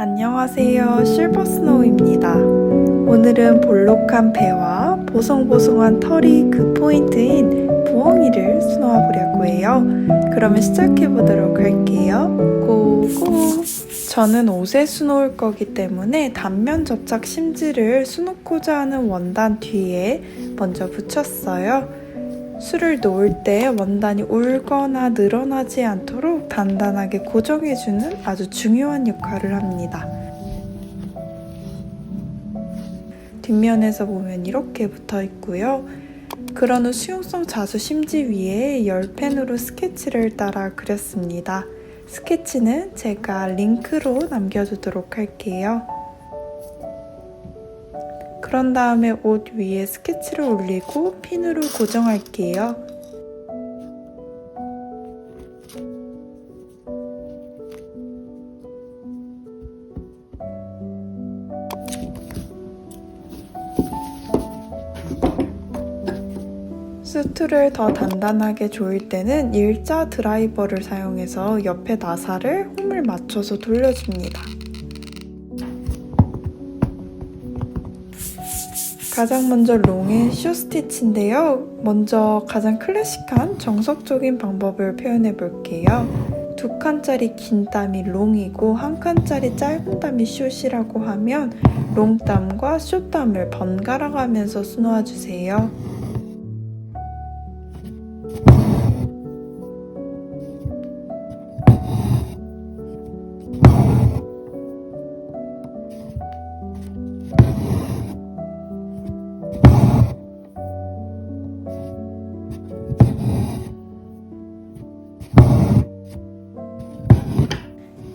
안녕하세요, 실버스노우입니다. 오늘은 볼록한 배와 보송보송한 털이 그 포인트인 부엉이를 수놓아 보려고 해요. 그러면 시작해보도록 할게요. 고고! 저는 옷에 수놓을 거기 때문에 단면 접착 심지를 수놓고자 하는 원단 뒤에 먼저 붙였어요. 술을 놓을 때 원단이 울거나 늘어나지 않도록 단단하게 고정해주는 아주 중요한 역할을 합니다. 뒷면에서 보면 이렇게 붙어 있고요. 그런 후 수용성 자수 심지 위에 열펜으로 스케치를 따라 그렸습니다. 스케치는 제가 링크로 남겨두도록 할게요. 그런 다음에 옷 위에 스케치를 올리고 핀으로 고정할게요. 수트를 더 단단하게 조일 때는 일자 드라이버를 사용해서 옆에 나사를 홈을 맞춰서 돌려줍니다. 가장 먼저 롱앤 쇼 스티치인데요. 먼저 가장 클래식한 정석적인 방법을 표현해 볼게요. 2칸짜리 긴 땀이 롱이고 1칸짜리 짧은 땀이 숏이라고 하면 롱땀과 숏땀을 번갈아 가면서 수놓아 주세요.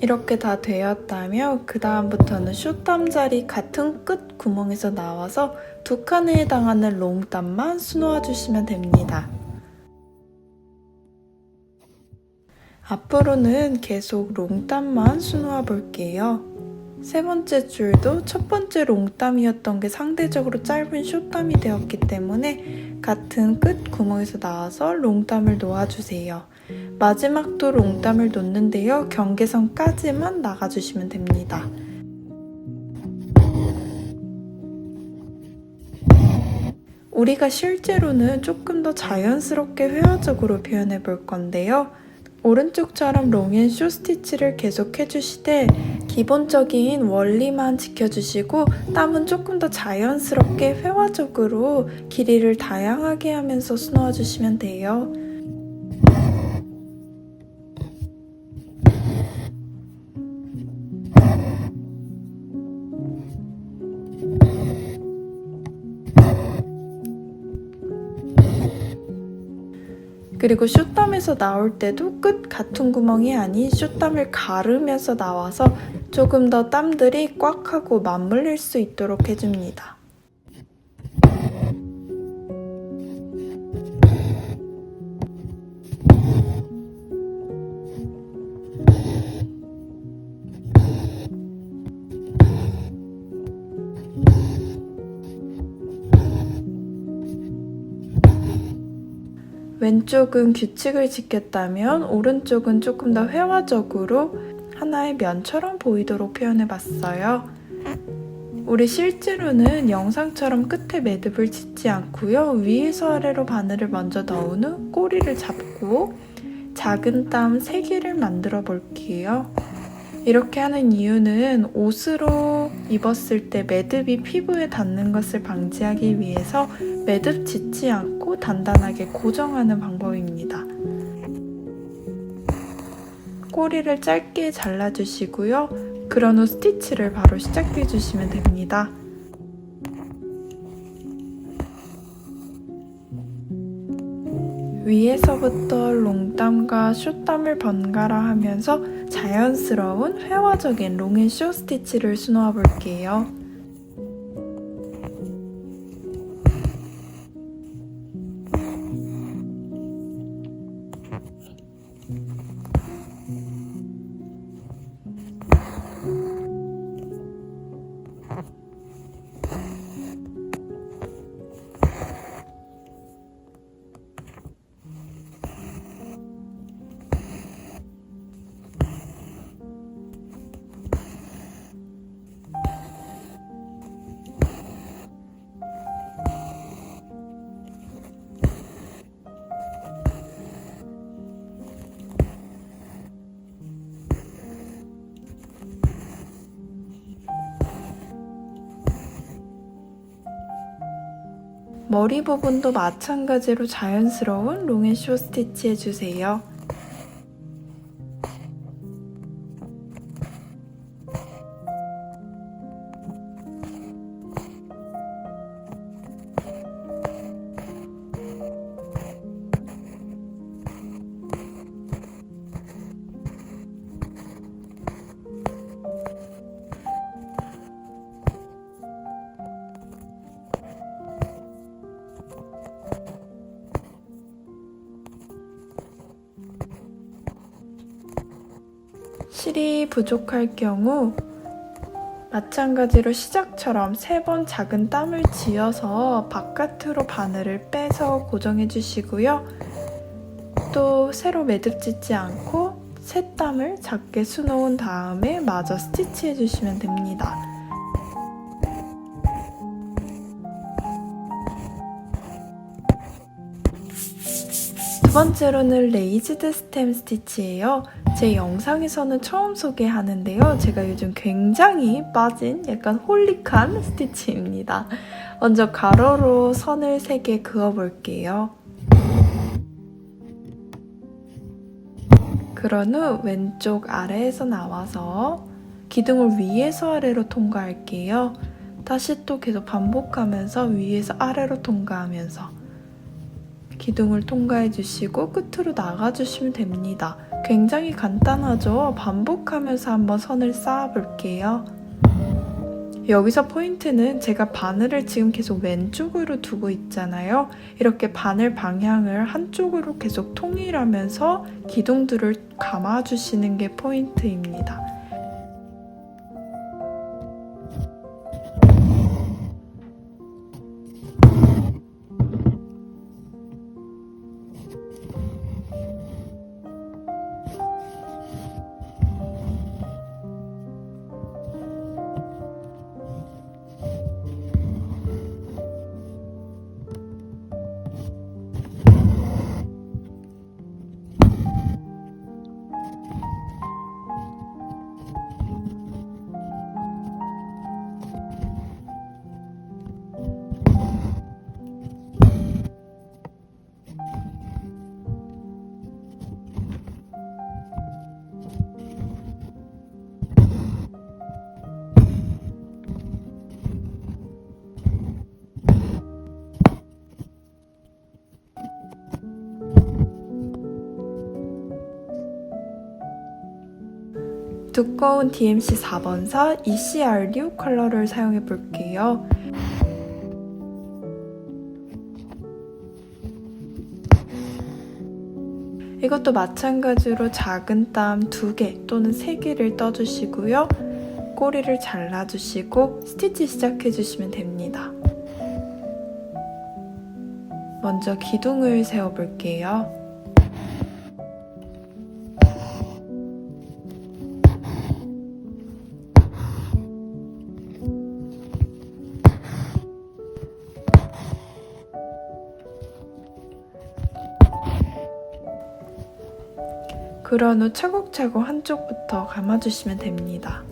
이렇게 다 되었다면 그 다음부터는 숏땀 자리 같은 끝 구멍에서 나와서 2칸에 해당하는 롱땀만 수놓아 주시면 됩니다. 앞으로는 계속 롱땀만 수놓아 볼게요. 세 번째 줄도 첫 번째 롱땀이었던 게 상대적으로 짧은 숏땀이 되었기 때문에 같은 끝 구멍에서 나와서 롱땀을 놓아주세요. 마지막도 롱땀을 놓는데요. 경계선까지만 나가주시면 됩니다. 우리가 실제로는 조금 더 자연스럽게 회화적으로 표현해 볼 건데요. 오른쪽처럼 롱앤 숏 스티치를 계속 해주시되 기본적인 원리만 지켜주시고 땀은 조금 더 자연스럽게 회화적으로 길이를 다양하게 하면서 수놓아 주시면 돼요. 그리고 숏땀에서 나올 때도 끝 같은 구멍이 아닌 숏땀을 가르면서 나와서 조금 더 땀들이 꽉 하고 맞물릴 수 있도록 해줍니다. 왼쪽은 규칙을 지켰다면 오른쪽은 조금 더 회화적으로 하나의 면처럼 보이도록 표현해봤어요. 우리 실제로는 영상처럼 끝에 매듭을 짓지 않고요. 위에서 아래로 바늘을 먼저 넣은 후 꼬리를 잡고 작은 땀 3개를 만들어 볼게요. 이렇게 하는 이유는 옷으로 입었을 때 매듭이 피부에 닿는 것을 방지하기 위해서 매듭 짓지 않고 단단하게 고정하는 방법입니다. 꼬리를 짧게 잘라주시고요. 그런 후 스티치를 바로 시작해주시면 됩니다. 위에서부터 롱땀과 숏땀을 번갈아 하면서 자연스러운 회화적인 롱앤 숏 스티치를 수놓아 볼게요. 머리 부분도 마찬가지로 자연스러운 롱앤쇼 스티치 해주세요. 실이 부족할 경우 마찬가지로 시작처럼 3번 작은 땀을 지어서 바깥으로 바늘을 빼서 고정해 주시고요. 또 새로 매듭 짓지 않고 새 땀을 작게 수놓은 다음에 마저 스티치해 주시면 됩니다. 두 번째로는 레이즈드 스템 스티치예요. 제 영상에서는 처음 소개하는데요. 제가 요즘 굉장히 빠진 약간 홀릭한 스티치입니다. 먼저 가로로 선을 3개 그어볼게요. 그런 후 왼쪽 아래에서 나와서 기둥을 위에서 아래로 통과할게요. 다시 또 계속 반복하면서 위에서 아래로 통과하면서 기둥을 통과해 주시고 끝으로 나가 주시면 됩니다. 굉장히 간단하죠? 반복하면서 한번 선을 쌓아 볼게요. 여기서 포인트는 제가 바늘을 지금 계속 왼쪽으로 두고 있잖아요. 이렇게 바늘 방향을 한쪽으로 계속 통일하면서 기둥들을 감아 주시는 게 포인트입니다. 두꺼운 DMC 4번사 ECR6 컬러를 사용해 볼게요. 이것도 마찬가지로 작은 땀 2개 또는 3개를 떠주시고요. 꼬리를 잘라주시고 스티치 시작해주시면 됩니다. 먼저 기둥을 세워볼게요. 그런 후 차곡차곡 한쪽부터 감아주시면 됩니다.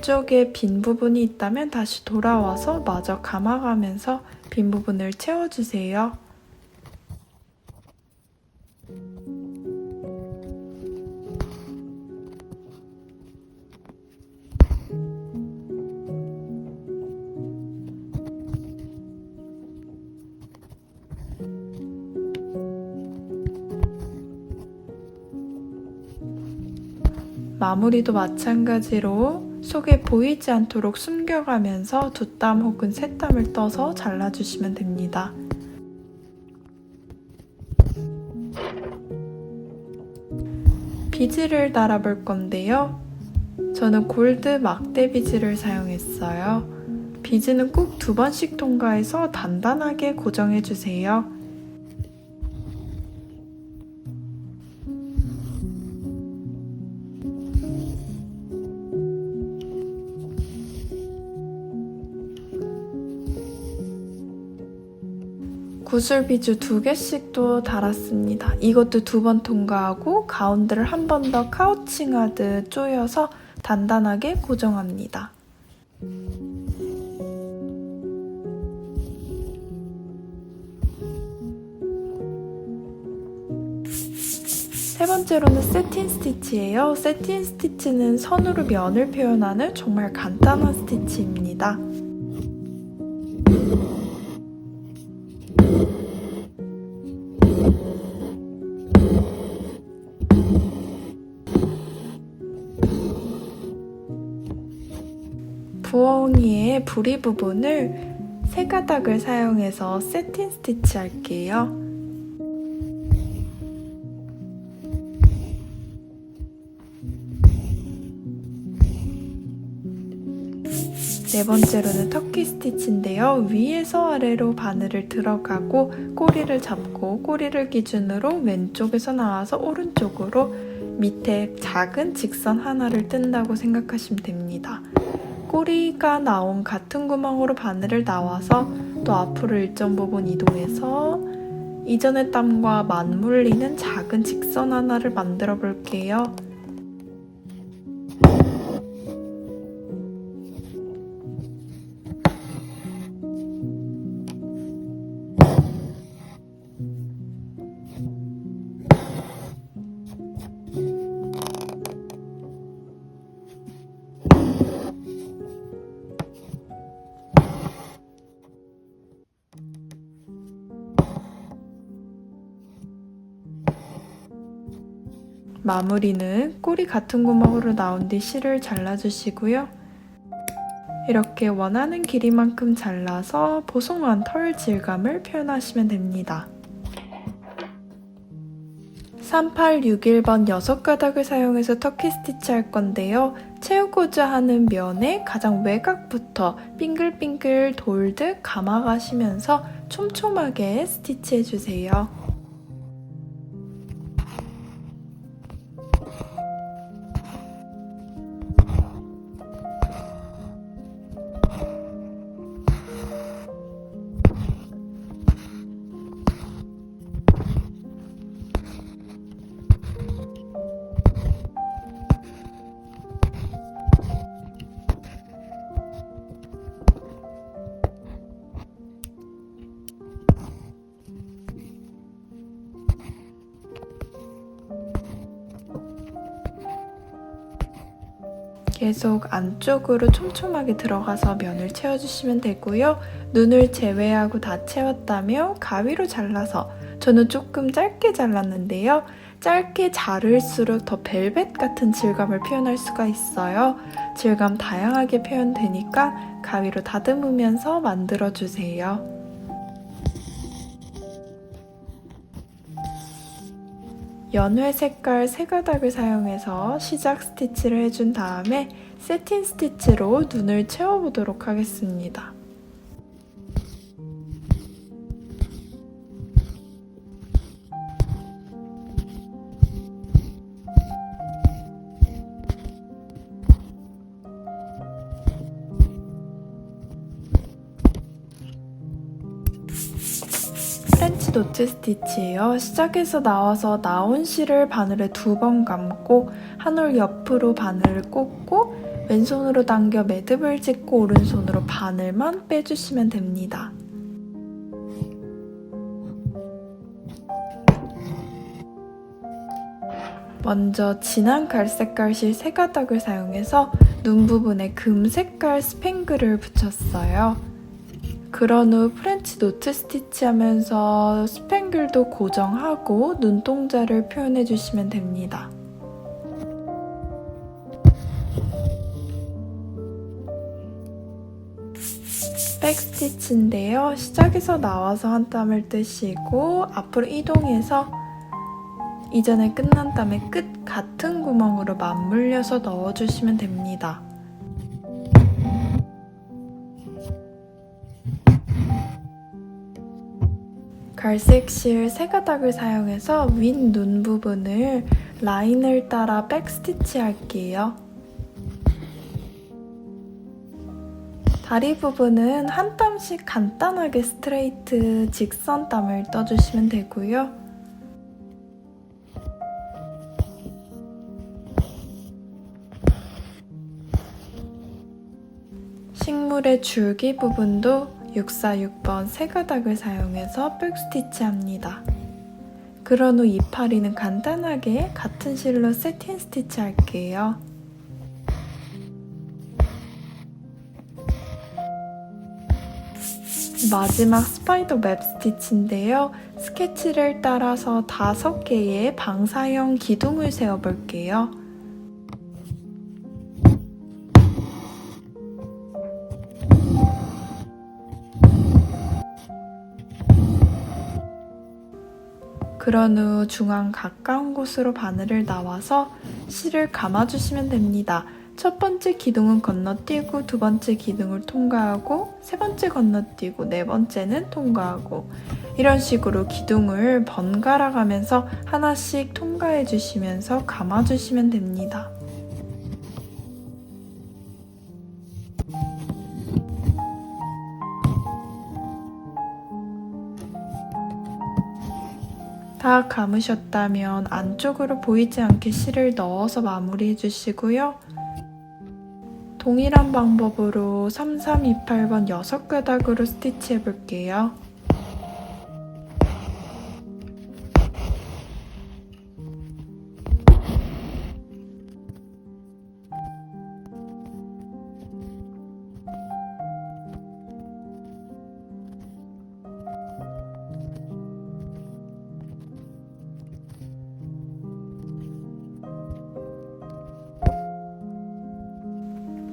앞쪽에 빈 부분이 있다면 다시 돌아와서 마저 감아가면서 빈 부분을 채워주세요. 마무리도 마찬가지로 속에 보이지 않도록 숨겨가면서 두 땀 혹은 세 땀을 떠서 잘라주시면 됩니다. 비즈를 달아볼 건데요. 저는 골드 막대 비즈를 사용했어요. 비즈는 꼭 2번씩 통과해서 단단하게 고정해주세요. 구슬 비즈 2개씩도 달았습니다. 이것도 2번 통과하고 가운데를 한 번 더 카우칭하듯 조여서 단단하게 고정합니다. 세 번째로는 세틴 스티치예요. 세틴 스티치는 선으로 면을 표현하는 정말 간단한 스티치입니다. 부엉이의 부리 부분을 3가닥을 사용해서 세틴 스티치 할게요. 네 번째로는 터키 스티치인데요. 위에서 아래로 바늘을 들어가고 꼬리를 잡고 꼬리를 기준으로 왼쪽에서 나와서 오른쪽으로 밑에 작은 직선 하나를 뜬다고 생각하시면 됩니다. 꼬리가 나온 같은 구멍으로 바늘을 나와서 또 앞으로 일정 부분 이동해서 이전의 땀과 맞물리는 작은 직선 하나를 만들어 볼게요. 마무리는 꼬리 같은 구멍으로 나온 뒤 실을 잘라주시고요. 이렇게 원하는 길이만큼 잘라서 보송한 털 질감을 표현하시면 됩니다. 3861번 6가닥을 사용해서 터키 스티치 할 건데요. 채우고자 하는 면의 가장 외곽부터 빙글빙글 돌듯 감아가시면서 촘촘하게 스티치해주세요. 계속 안쪽으로 촘촘하게 들어가서 면을 채워주시면 되고요. 눈을 제외하고 다 채웠다면 가위로 잘라서, 저는 조금 짧게 잘랐는데요. 짧게 자를수록 더 벨벳 같은 질감을 표현할 수가 있어요. 질감 다양하게 표현되니까 가위로 다듬으면서 만들어주세요. 연회 색깔 3가닥을 사용해서 시작 스티치를 해준 다음에 세틴 스티치로 눈을 채워보도록 하겠습니다. 프렌치 노트 스티치예요. 시작해서 나와서 나온 실을 바늘에 2번 감고 한 올 옆으로 바늘을 꽂고 왼손으로 당겨 매듭을 짓고 오른손으로 바늘만 빼주시면 됩니다. 먼저 진한 갈색깔 실 3가닥을 사용해서 눈 부분에 금색깔 스팽글을 붙였어요. 그런 후 프렌치 노트 스티치 하면서 스팽글도 고정하고 눈동자를 표현해주시면 됩니다. 스티치인데요. 시작에서 나와서 한 땀을 뜨시고 앞으로 이동해서 이전에 끝난 땀의 끝 같은 구멍으로 맞물려서 넣어주시면 됩니다. 갈색 실 3가닥을 사용해서 윗 눈 부분을 라인을 따라 백스티치 할게요. 다리 부분은 한 땀씩 간단하게 스트레이트 직선 땀을 떠주시면 되고요. 식물의 줄기 부분도 646번 3가닥을 사용해서 백스티치 합니다. 그런 후 이파리는 간단하게 같은 실로 세틴 스티치 할게요. 마지막 스파이더 웹 스티치인데요. 스케치를 따라서 5개의 방사형 기둥을 세워볼게요. 그런 후 중앙 가까운 곳으로 바늘을 나와서 실을 감아주시면 됩니다. 첫 번째 기둥은 건너뛰고 두 번째 기둥을 통과하고 세 번째 건너뛰고 네 번째는 통과하고 이런 식으로 기둥을 번갈아 가면서 하나씩 통과해 주시면서 감아주시면 됩니다. 다 감으셨다면 안쪽으로 보이지 않게 실을 넣어서 마무리해 주시고요. 동일한 방법으로 3328번 6가닥으로 스티치 해볼게요.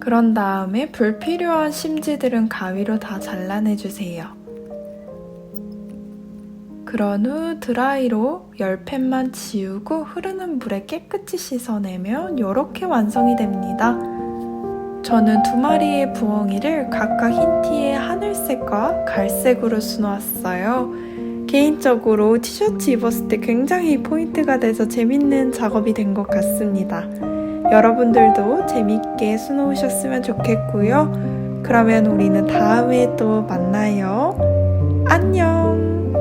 그런 다음에 불필요한 심지들은 가위로 다 잘라내주세요. 그런 후 드라이로 열팬만 지우고 흐르는 물에 깨끗이 씻어내면 이렇게 완성이 됩니다. 저는 2마리의 부엉이를 각각 흰 티에 하늘색과 갈색으로 수놓았어요. 개인적으로 티셔츠 입었을 때 굉장히 포인트가 돼서 재밌는 작업이 된 것 같습니다. 여러분들도 재밌게 수놓으셨으면 좋겠고요. 그러면 우리는 다음에 또 만나요. 안녕!